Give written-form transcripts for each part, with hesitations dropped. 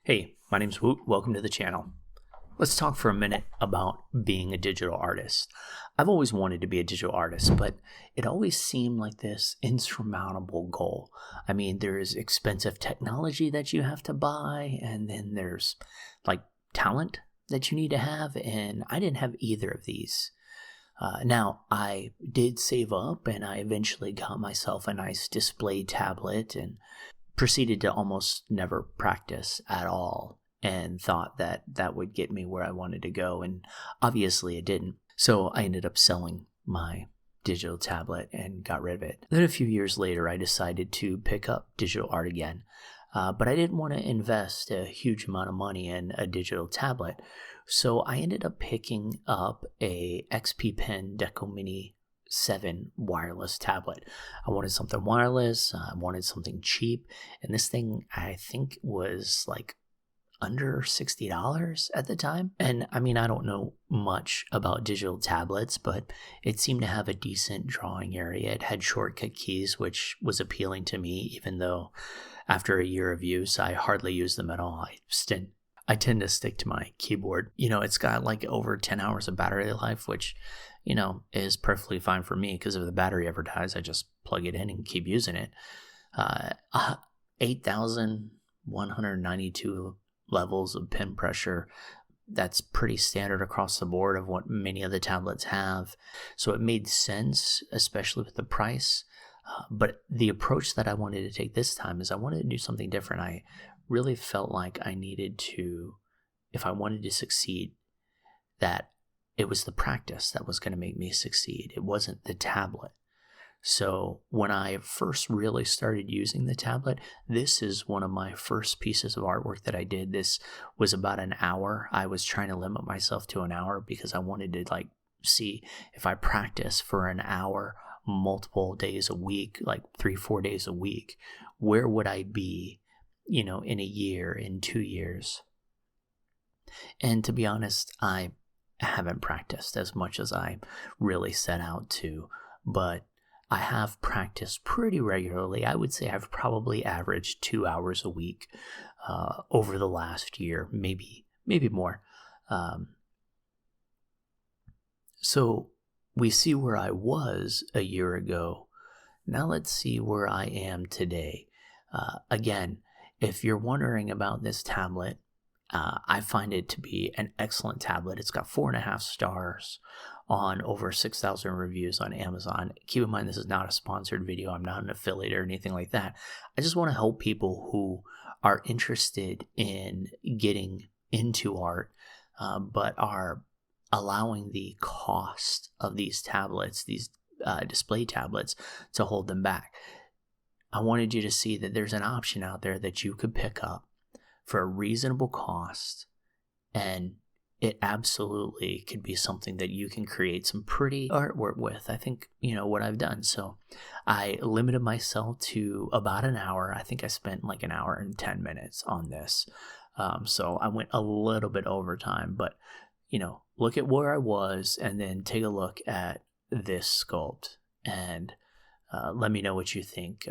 Hey, my name's Woot. Welcome to the channel. Let's talk for a minute about being a digital artist. I've always wanted to be a digital artist, but it always seemed like this insurmountable goal. I mean, there's expensive technology that you have to buy, and then there's like talent that you need to have, and I didn't have either of these. Now, I did save up, and I eventually got myself a nice display tablet and proceeded to almost never practice at all and thought that that would get me where I wanted to go, and obviously it didn't. So I ended up selling my digital tablet and got rid of it. Then a few years later, I decided to pick up digital art again, but I didn't want to invest a huge amount of money in a digital tablet. So I ended up picking up a XP-Pen Deco Mini 7 wireless tablet. I wanted something wireless, I wanted something cheap, and this thing I think was like under $60 at the time. And I mean, I don't know much about digital tablets, but it seemed to have a decent drawing area. It had shortcut keys, which was appealing to me, even though after a year of use, I hardly use them at all. I tend to stick to my keyboard. It's got like over 10 hours of battery life, which, is perfectly fine for me, because if the battery ever dies, I just plug it in and keep using it. 8,192 levels of pen pressure. That's pretty standard across the board of what many of the tablets have. So it made sense, especially with the price. But the approach that I wanted to take this time is I wanted to do something different. I really felt like I needed to, if I wanted to succeed, that it was the practice that was going to make me succeed. It wasn't the tablet. So when I first really started using the tablet, this is one of my first pieces of artwork that I did. This was about an hour. I was trying to limit myself to an hour because I wanted to see if I practice for an hour multiple days a week, like 3-4 days a week, where would I be, in a year, in 2 years? And to be honest, I haven't practiced as much as I really set out to, but I have practiced pretty regularly. I would say I've probably averaged 2 hours a week over the last year, maybe more. So we see where I was a year ago. Now let's see where I am today. Again, if you're wondering about this tablet, I find it to be an excellent tablet. It's got 4.5 stars on over 6,000 reviews on Amazon. Keep in mind, this is not a sponsored video. I'm not an affiliate or anything like that. I just want to help people who are interested in getting into art, but are allowing the cost of these tablets, these display tablets, to hold them back. I wanted you to see that there's an option out there that you could pick up for a reasonable cost, and it absolutely could be something that you can create some pretty artwork with. I think, what I've done. So I limited myself to about an hour. I think I spent like an hour and 10 minutes on this. So I went a little bit over time, but, look at where I was and then take a look at this sculpt and let me know what you think.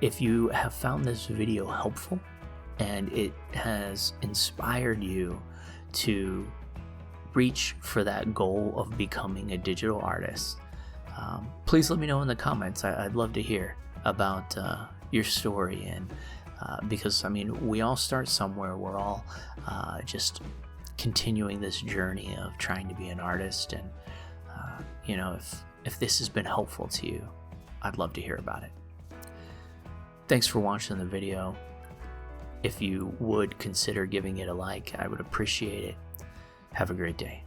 If you have found this video helpful and it has inspired you to reach for that goal of becoming a digital artist, please let me know in the comments. I'd love to hear about your story, and because I mean, we all start somewhere. We're all just continuing this journey of trying to be an artist, and you know, if this has been helpful to you, I'd love to hear about it. Thanks for watching the video. If you would consider giving it a like, I would appreciate it. Have a great day.